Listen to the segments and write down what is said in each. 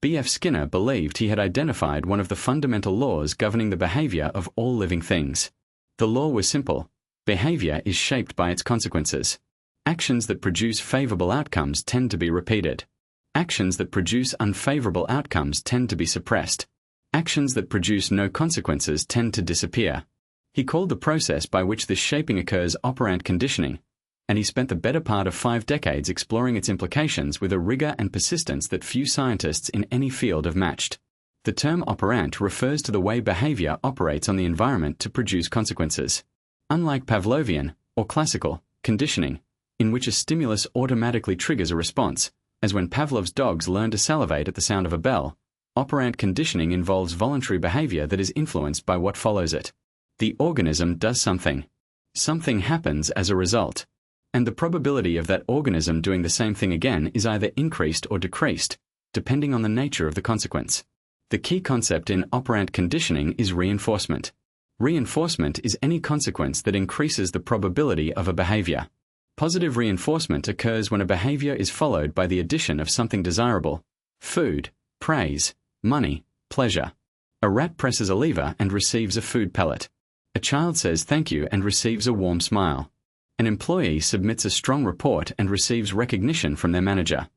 B.F. Skinner believed he had identified one of the fundamental laws governing the behavior of all living things. The law was simple: behavior is shaped by its consequences. Actions that produce favorable outcomes tend to be repeated. Actions that produce unfavorable outcomes tend to be suppressed. Actions that produce no consequences tend to disappear. He called the process by which this shaping occurs operant conditioning, and he spent the better part of 5 decades exploring its implications with a rigor and persistence that few scientists in any field have matched. The term operant refers to the way behavior operates on the environment to produce consequences. Unlike Pavlovian, or classical, conditioning, in which a stimulus automatically triggers a response, as when Pavlov's dogs learn to salivate at the sound of a bell, operant conditioning involves voluntary behavior that is influenced by what follows it. The organism does something. Something happens as a result. And the probability of that organism doing the same thing again is either increased or decreased, depending on the nature of the consequence. The key concept in operant conditioning is reinforcement. Reinforcement is any consequence that increases the probability of a behavior. Positive reinforcement occurs when a behavior is followed by the addition of something desirable: food, praise, money, pleasure. A rat presses a lever and receives a food pellet. A child says thank you and receives a warm smile. An employee submits a strong report and receives recognition from their manager.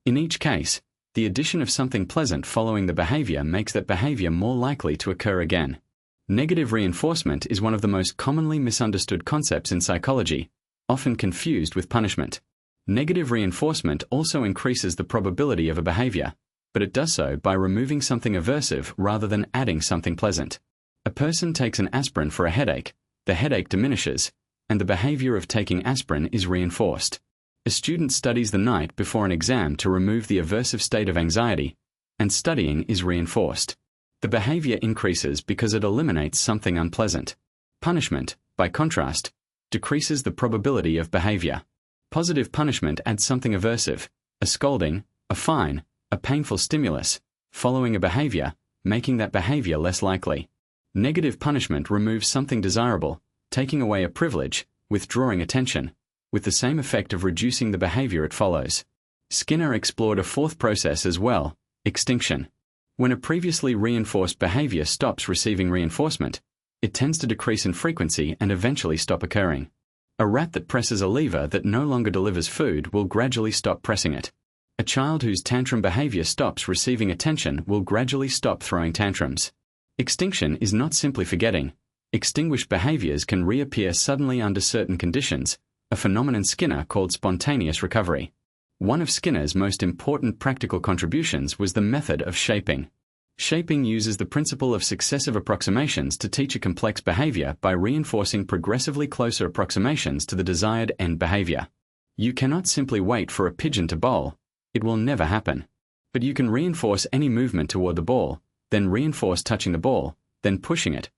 In each case, the addition of something pleasant following the behavior makes that behavior more likely to occur again. Negative reinforcement is one of the most commonly misunderstood concepts in psychology, often confused with punishment. Negative reinforcement also increases the probability of a behavior, but it does so by removing something aversive rather than adding something pleasant. A person takes an aspirin for a headache, the headache diminishes, and the behavior of taking aspirin is reinforced. A student studies the night before an exam to remove the aversive state of anxiety, and studying is reinforced. The behavior increases because it eliminates something unpleasant. Punishment, by contrast, decreases the probability of behavior. Positive punishment adds something aversive: a scolding, a fine, a painful stimulus, following a behavior, making that behavior less likely. Negative punishment removes something desirable, taking away a privilege, withdrawing attention, with the same effect of reducing the behavior it follows. Skinner explored a fourth process as well: extinction. When a previously reinforced behavior stops receiving reinforcement, it tends to decrease in frequency and eventually stop occurring. A rat that presses a lever that no longer delivers food will gradually stop pressing it. A child whose tantrum behavior stops receiving attention will gradually stop throwing tantrums. Extinction is not simply forgetting. Extinguished behaviors can reappear suddenly under certain conditions, a phenomenon Skinner called spontaneous recovery. One of Skinner's most important practical contributions was the method of shaping. Shaping uses the principle of successive approximations to teach a complex behavior by reinforcing progressively closer approximations to the desired end behavior. You cannot simply wait for a pigeon to bowl. It will never happen. But you can reinforce any movement toward the ball, then reinforce touching the ball, then pushing it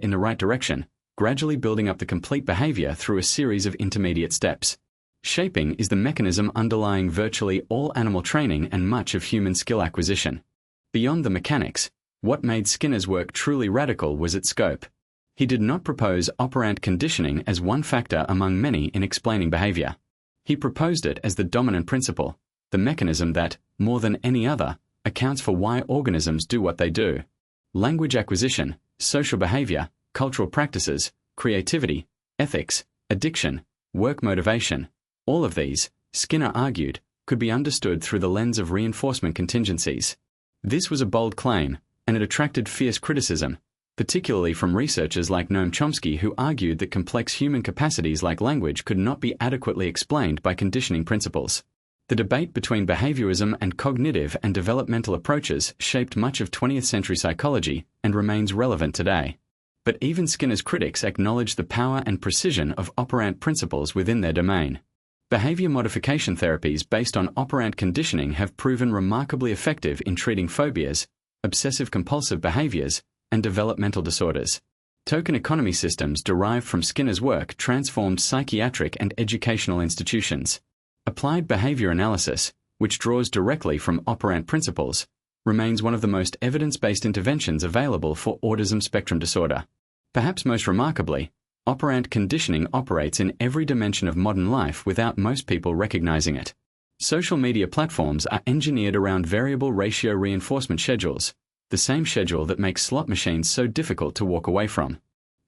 in the right direction, gradually building up the complete behavior through a series of intermediate steps. Shaping is the mechanism underlying virtually all animal training and much of human skill acquisition. Beyond the mechanics, what made Skinner's work truly radical was its scope. He did not propose operant conditioning as one factor among many in explaining behavior. He proposed it as the dominant principle, the mechanism that, more than any other, accounts for why organisms do what they do. Language acquisition, social behavior, cultural practices, creativity, ethics, addiction, work motivation, all of these, Skinner argued, could be understood through the lens of reinforcement contingencies. This was a bold claim, and it attracted fierce criticism, particularly from researchers like Noam Chomsky, who argued that complex human capacities like language could not be adequately explained by conditioning principles. The debate between behaviorism and cognitive and developmental approaches shaped much of 20th century psychology and remains relevant today. But even Skinner's critics acknowledged the power and precision of operant principles within their domain. Behavior modification therapies based on operant conditioning have proven remarkably effective in treating phobias, obsessive-compulsive behaviors, and developmental disorders. Token economy systems derived from Skinner's work transformed psychiatric and educational institutions. Applied behavior analysis, which draws directly from operant principles, remains one of the most evidence-based interventions available for autism spectrum disorder. Perhaps most remarkably, operant conditioning operates in every dimension of modern life without most people recognizing it. Social media platforms are engineered around variable ratio reinforcement schedules, the same schedule that makes slot machines so difficult to walk away from.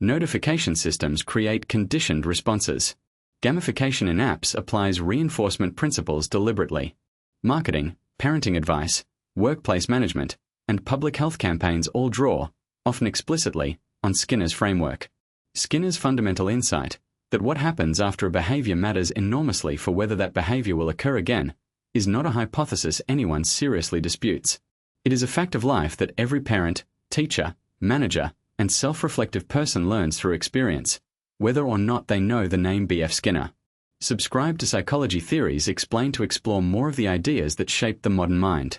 Notification systems create conditioned responses. Gamification in apps applies reinforcement principles deliberately. Marketing, parenting advice, workplace management, and public health campaigns all draw, often explicitly, on Skinner's framework. Skinner's fundamental insight, that what happens after a behavior matters enormously for whether that behavior will occur again, is not a hypothesis anyone seriously disputes. It is a fact of life that every parent, teacher, manager, and self-reflective person learns through experience, whether or not they know the name B.F. Skinner. Subscribe to Psychology Theories Explained to explore more of the ideas that shape the modern mind.